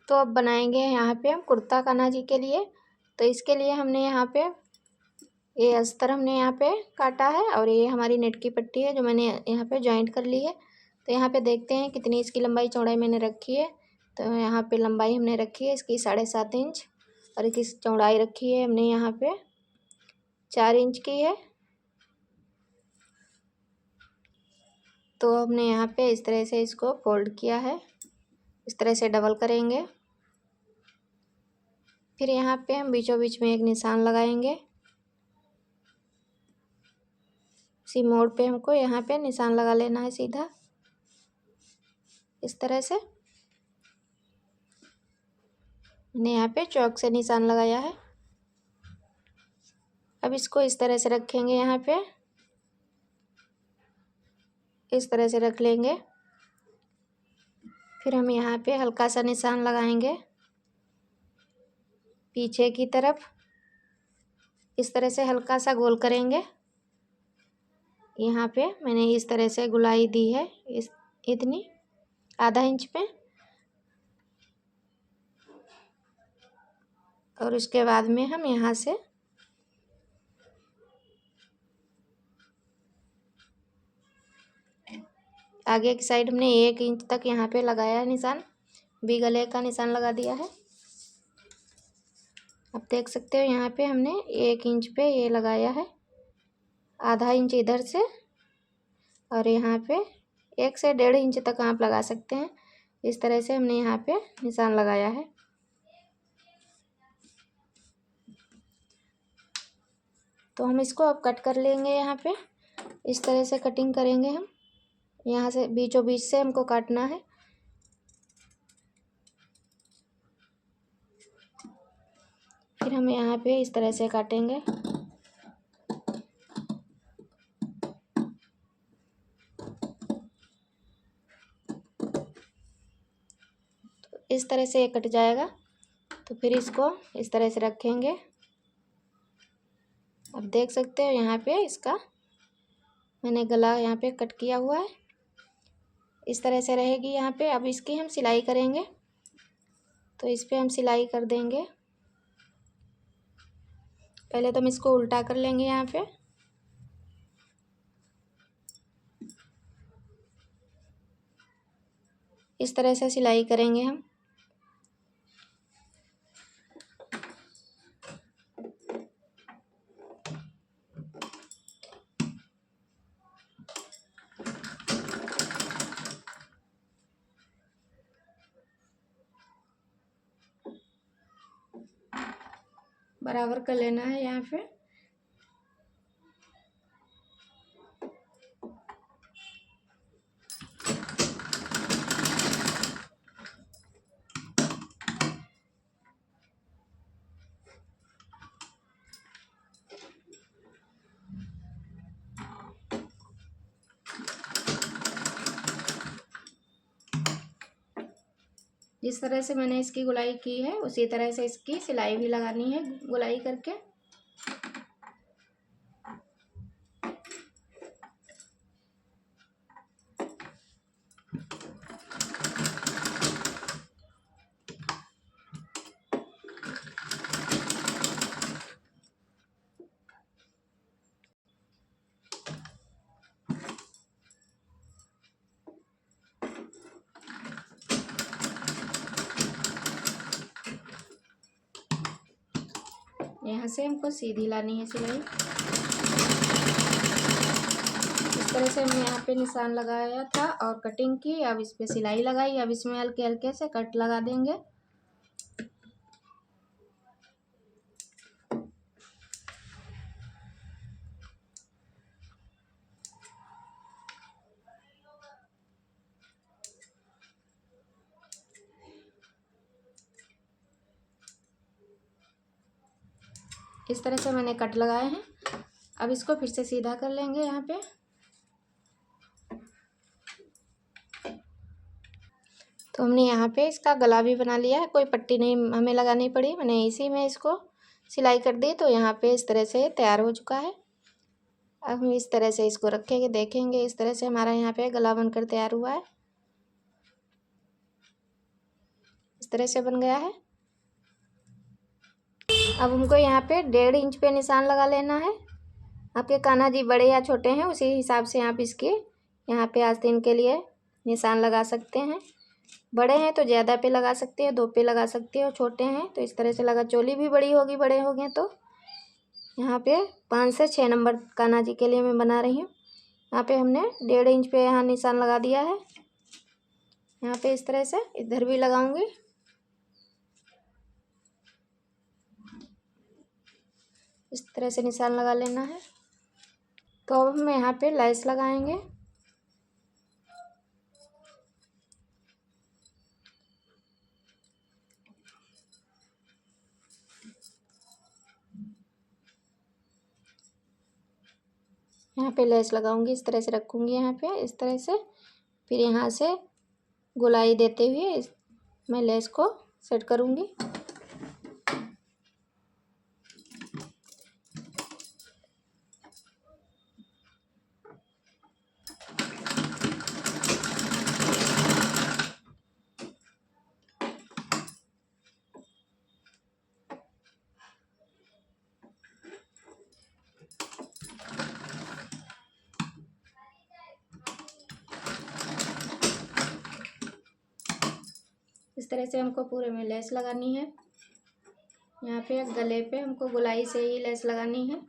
तो अब बनाएंगे यहाँ पे हम कुर्ता कान्हा जी के लिए। तो इसके लिए हमने यहाँ पे ये अस्तर हमने यहाँ पे काटा है और ये हमारी नेट की पट्टी है जो मैंने यहाँ पे जॉइंट कर ली है। तो यहाँ पे देखते हैं कितनी इसकी लंबाई चौड़ाई मैंने रखी है। तो यहाँ पे लंबाई हमने रखी है इसकी 7.5 इंच और इसकी चौड़ाई रखी है हमने यहाँ पे 4 इंच की है। तो हमने यहाँ पे इस तरह से इसको फोल्ड किया है, इस तरह से डबल करेंगे। फिर यहाँ पे हम बीचों बीच में एक निशान लगाएंगे। इसी मोड़ पे हमको यहाँ पे निशान लगा लेना है सीधा इस तरह से। मैंने यहाँ पे चौक से निशान लगाया है। अब इसको इस तरह से रखेंगे, यहाँ पे इस तरह से रख लेंगे। फिर हम यहाँ पे हल्का सा निशान लगाएंगे पीछे की तरफ, इस तरह से हल्का सा गोल करेंगे। यहाँ पे मैंने इस तरह से गुलाई दी है इस इतनी आधा इंच पे। और उसके बाद में हम यहाँ से आगे की साइड हमने 1 इंच तक यहाँ पे लगाया है निशान, भी गले का निशान लगा दिया है। आप देख सकते हो यहाँ पे हमने 1 इंच पे ये लगाया है, आधा इंच इधर से और यहाँ पे 1 से 1.5 इंच तक आप लगा सकते हैं। इस तरह से हमने यहाँ पे निशान लगाया है। तो हम इसको अब कट कर लेंगे। यहाँ पे इस तरह से कटिंग करेंगे हम, यहाँ से बीचों बीच से हमको काटना है। फिर हम यहाँ पे इस तरह से काटेंगे। तो इस तरह से ये कट जाएगा। तो फिर इसको इस तरह से रखेंगे। अब देख सकते हो यहाँ पे इसका मैंने गला यहाँ पे कट किया हुआ है, इस तरह से रहेगी यहाँ पे। अब इसकी हम सिलाई करेंगे। तो इस पे हम सिलाई कर देंगे। पहले तो हम इसको उल्टा कर लेंगे यहाँ पे। इस तरह से सिलाई करेंगे हम। बराबर कर लेना है यहाँ पे। जिस तरह से मैंने इसकी गुलाई की है उसी तरह से इसकी सिलाई भी लगानी है गुलाई करके। यहाँ से हमको सीधी लानी है सिलाई। इस तरह से हमने यहाँ पे निशान लगाया था और कटिंग की। अब इस पे सिलाई लगाई। अब इसमें हल्के हल्के से कट लगा देंगे। इस तरह से मैंने कट लगाए हैं। अब इसको फिर से सीधा कर लेंगे यहाँ पे। तो हमने यहाँ पे इसका गला भी बना लिया है, कोई पट्टी नहीं हमें लगानी पड़ी, मैंने इसी में इसको सिलाई कर दी। तो यहाँ पे इस तरह से तैयार हो चुका है। अब हम इस तरह से इसको रखेंगे, देखेंगे इस तरह से हमारा यहाँ पे गला बनकर तैयार हुआ है। इस तरह से बन गया है। अब हमको यहाँ पे 1.5 इंच पे निशान लगा लेना है। आपके कान्हा जी बड़े या छोटे हैं उसी हिसाब से आप इसके यहाँ पे आस्तीन के लिए निशान लगा सकते हैं। बड़े हैं तो ज़्यादा पे लगा सकते हैं, 2 पे लगा सकते हैं, और छोटे हैं तो इस तरह से लगा। चोली भी बड़ी होगी, बड़े हो गए तो यहाँ पे 5 से 6 नंबर कान्हा जी के लिए मैं बना रही हूँ। यहाँ पे हमने 1.5 इंच पे यहाँ निशान लगा दिया है। यहाँ पे इस तरह से इधर भी लगाऊंगी। इस तरह से निशान लगा लेना है। तो अब हम यहाँ पे लेस लगाएंगे। यहाँ पे लेस लगाऊंगी, इस तरह से रखूंगी यहाँ पे इस तरह से। फिर यहाँ से गोलाई देते हुए मैं लेस को सेट करूंगी। इस तरह से हमको पूरे में लेस लगानी है। यहाँ पे गले पे हमको गोलाई से ही लेस लगानी है।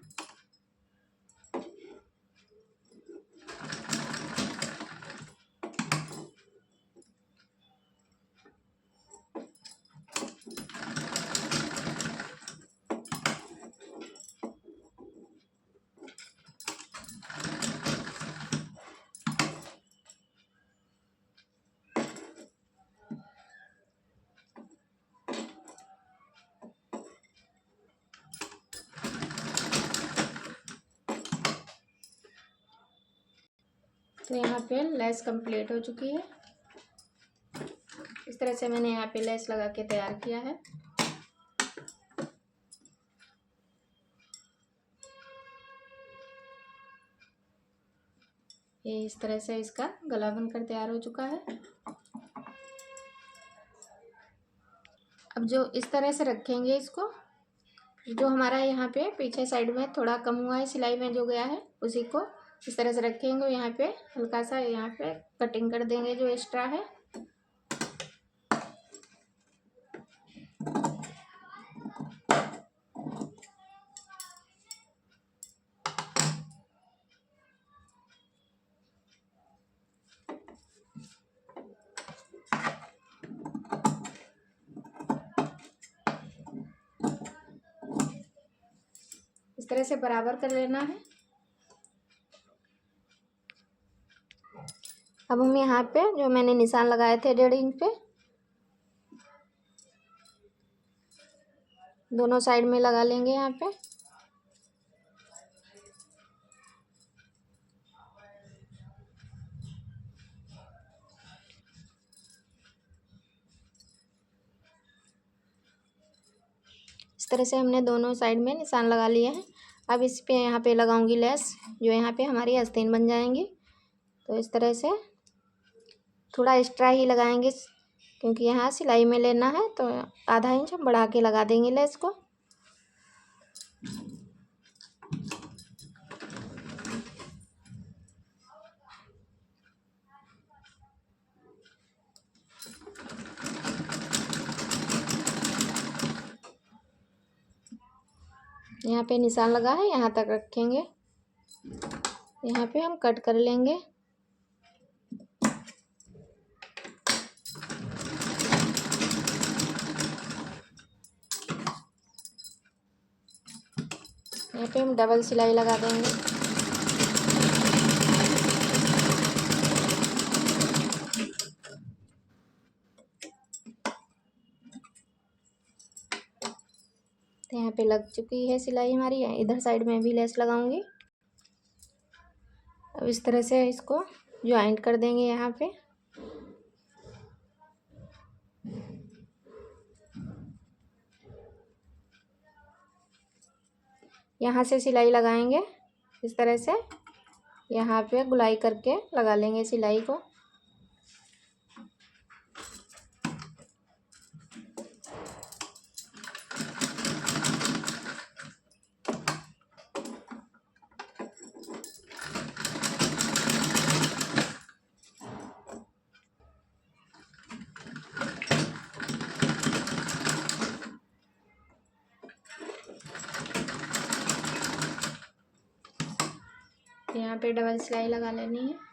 तो यहाँ पे लेस कंप्लीट हो चुकी है। इस तरह से मैंने यहाँ पे लेस लगा के तैयार किया है। ये इस तरह से इसका गला बनकर तैयार हो चुका है। अब जो इस तरह से रखेंगे इसको, जो हमारा यहाँ पे पीछे साइड में थोड़ा कम हुआ है सिलाई में जो गया है उसी को इस तरह से रखेंगे। यहाँ पे हल्का सा यहाँ पे कटिंग कर देंगे जो एक्स्ट्रा है। इस तरह से बराबर कर लेना है। अब हम यहाँ पे जो मैंने निशान लगाए थे 1.5 इंच पे, दोनों साइड में लगा लेंगे यहाँ पे। इस तरह से हमने दोनों साइड में निशान लगा लिए हैं। अब इस पे यहाँ पे लगाऊंगी लेस, जो यहाँ पे हमारी आस्तीन बन जाएंगी। तो इस तरह से थोड़ा एक्स्ट्रा ही लगाएंगे क्योंकि यहाँ सिलाई में लेना है, तो आधा इंच हम बढ़ा के लगा देंगे लेस को। यहाँ पे निशान लगा है, यहाँ तक रखेंगे। यहाँ पे हम कट कर लेंगे। यहाँ पे हम डबल सिलाई लगा देंगे। तो यहाँ पे लग चुकी है सिलाई हमारी। इधर साइड में भी लेस लगाऊंगी। अब इस तरह से इसको ज्वाइंट कर देंगे यहाँ पे। यहाँ से सिलाई लगाएंगे इस तरह से, यहाँ पे गुलाई करके लगा लेंगे सिलाई को। यहाँ पे डबल सिलाई लगा लेनी है।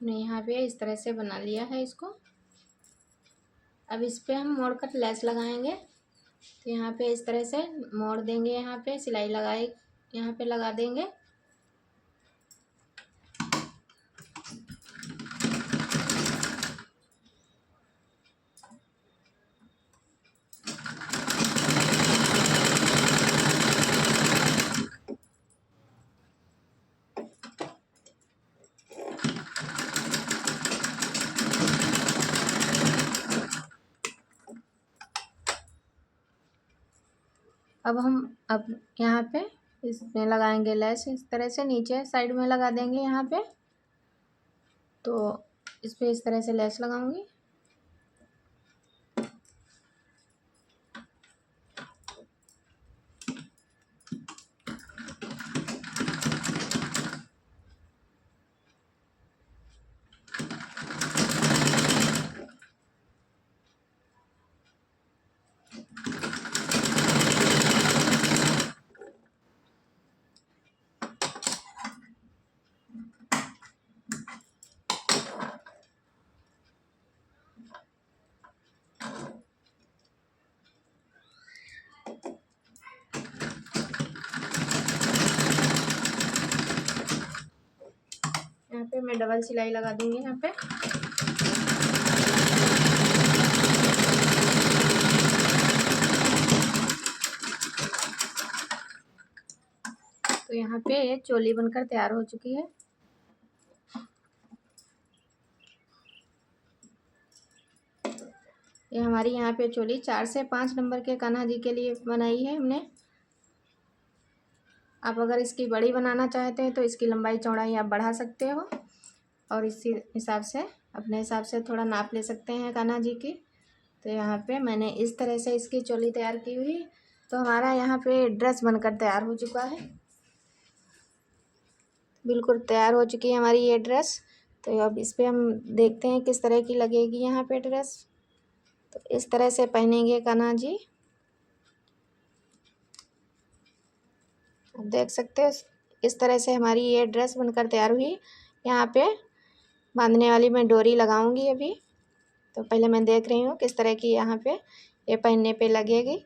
हमने यहाँ पे इस तरह से बना लिया है इसको। अब इस पे हम मोड़ कर लेस लगाएंगे। तो यहाँ पे इस तरह से मोड़ देंगे, यहाँ पे सिलाई लगाए, यहाँ पे लगा देंगे। अब यहाँ पे इसमें लगाएंगे लेस, इस तरह से नीचे साइड में लगा देंगे यहाँ पे। तो इस पे इस तरह से लेस लगाऊंगी। यहाँ पे मैं डबल सिलाई लगा दूंगी यहाँ पे। तो यहाँ पे ये चोली बनकर तैयार हो चुकी है। ये हमारी यहाँ पे चोली 4 से 5 नंबर के कान्हा जी के लिए बनाई है हमने। आप अगर इसकी बड़ी बनाना चाहते हैं तो इसकी लंबाई चौड़ाई आप बढ़ा सकते हो और इसी हिसाब से अपने हिसाब से थोड़ा नाप ले सकते हैं कान्हा जी की। तो यहाँ पे मैंने इस तरह से इसकी चोली तैयार की हुई। तो हमारा यहाँ पे ड्रेस बनकर तैयार हो चुका है, बिल्कुल तैयार हो चुकी है हमारी ये ड्रेस। तो अब इस पे हम देखते हैं किस तरह की लगेगी यहाँ पे ड्रेस। तो इस तरह से पहनेंगे कान्हा जी। आप देख सकते हैं इस तरह से हमारी ये ड्रेस बनकर तैयार हुई। यहाँ पे बांधने वाली मैं डोरी लगाऊंगी अभी। तो पहले मैं देख रही हूँ किस तरह की यहाँ पे ये पहनने पे लगेगी।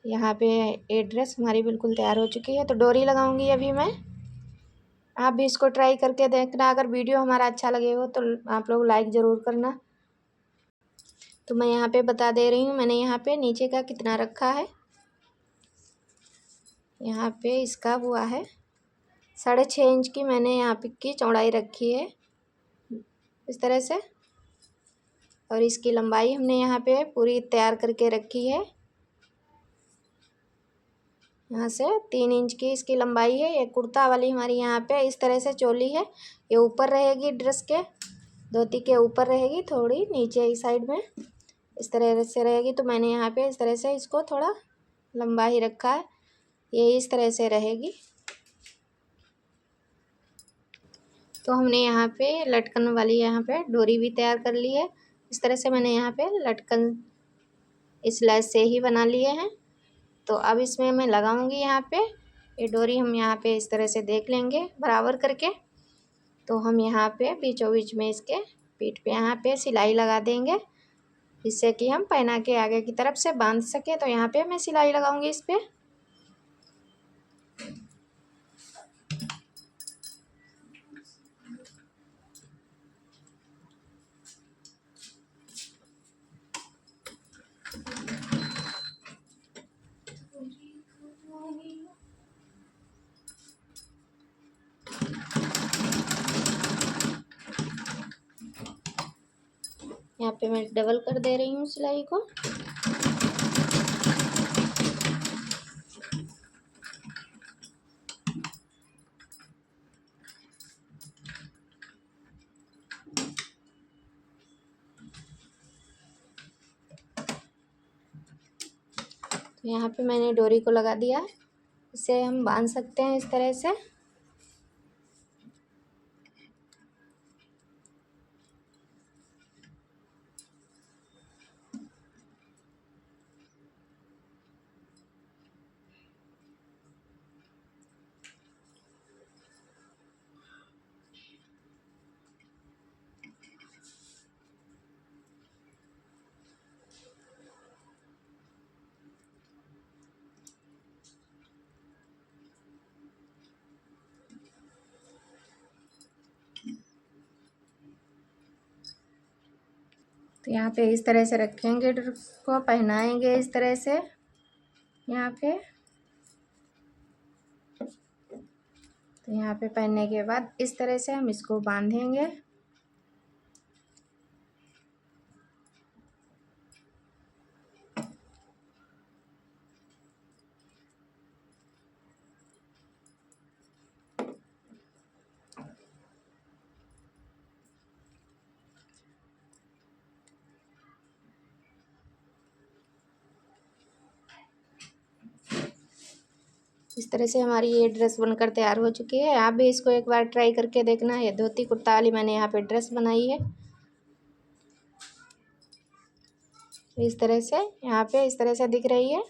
यहाँ पे ये ड्रेस हमारी बिल्कुल तैयार हो चुकी है। तो डोरी लगाऊंगी अभी मैं। आप भी इसको ट्राई करके देखना। अगर वीडियो हमारा अच्छा लगे हो तो आप लोग लाइक ज़रूर करना। तो मैं यहाँ पे बता दे रही हूँ मैंने यहाँ पे नीचे का कितना रखा है। यहाँ पे इसका हुआ है 6.5 इंच की मैंने यहाँ पे की चौड़ाई रखी है इस तरह से। और इसकी लंबाई हमने यहाँ पे पूरी तैयार करके रखी है। यहाँ से 3 इंच की इसकी लंबाई है। ये कुर्ता वाली हमारी यहाँ पे इस तरह से चोली है। ये ऊपर रहेगी, ड्रेस के धोती के ऊपर रहेगी, थोड़ी नीचे ही साइड में इस तरह से रहेगी। तो मैंने यहाँ पे इस तरह से इसको थोड़ा लंबा ही रखा है। ये इस तरह से रहेगी। तो हमने यहाँ पे लटकन वाली यहाँ पे डोरी भी तैयार कर ली है। इस तरह से मैंने यहाँ पे लटकन इस लेस से ही बना लिए हैं। तो अब इसमें मैं लगाऊंगी यहाँ पे ये डोरी। हम यहाँ पे इस तरह से देख लेंगे बराबर करके। तो हम यहाँ पे बीचों बीच में इसके पीठ पे यहाँ पे सिलाई लगा देंगे, जिससे कि हम पहना के आगे की तरफ से बांध सके। तो यहाँ पे मैं सिलाई लगाऊंगी इस पे। यहाँ पे मैं डबल कर दे रही हूँ सिलाई को। तो यहाँ पे मैंने डोरी को लगा दिया है। इसे हम बांध सकते हैं इस तरह से। तो यहाँ पे इस तरह से रखेंगे, ड्रेस को पहनाएंगे इस तरह से यहाँ पे। तो यहाँ पे पहनने के बाद इस तरह से हम इसको बांधेंगे। इस तरह से हमारी ये ड्रेस बनकर तैयार हो चुकी है। आप भी इसको एक बार ट्राई करके देखना। ये धोती कुर्ता वाली मैंने यहाँ पे ड्रेस बनाई है। इस तरह से यहाँ पे इस तरह से दिख रही है।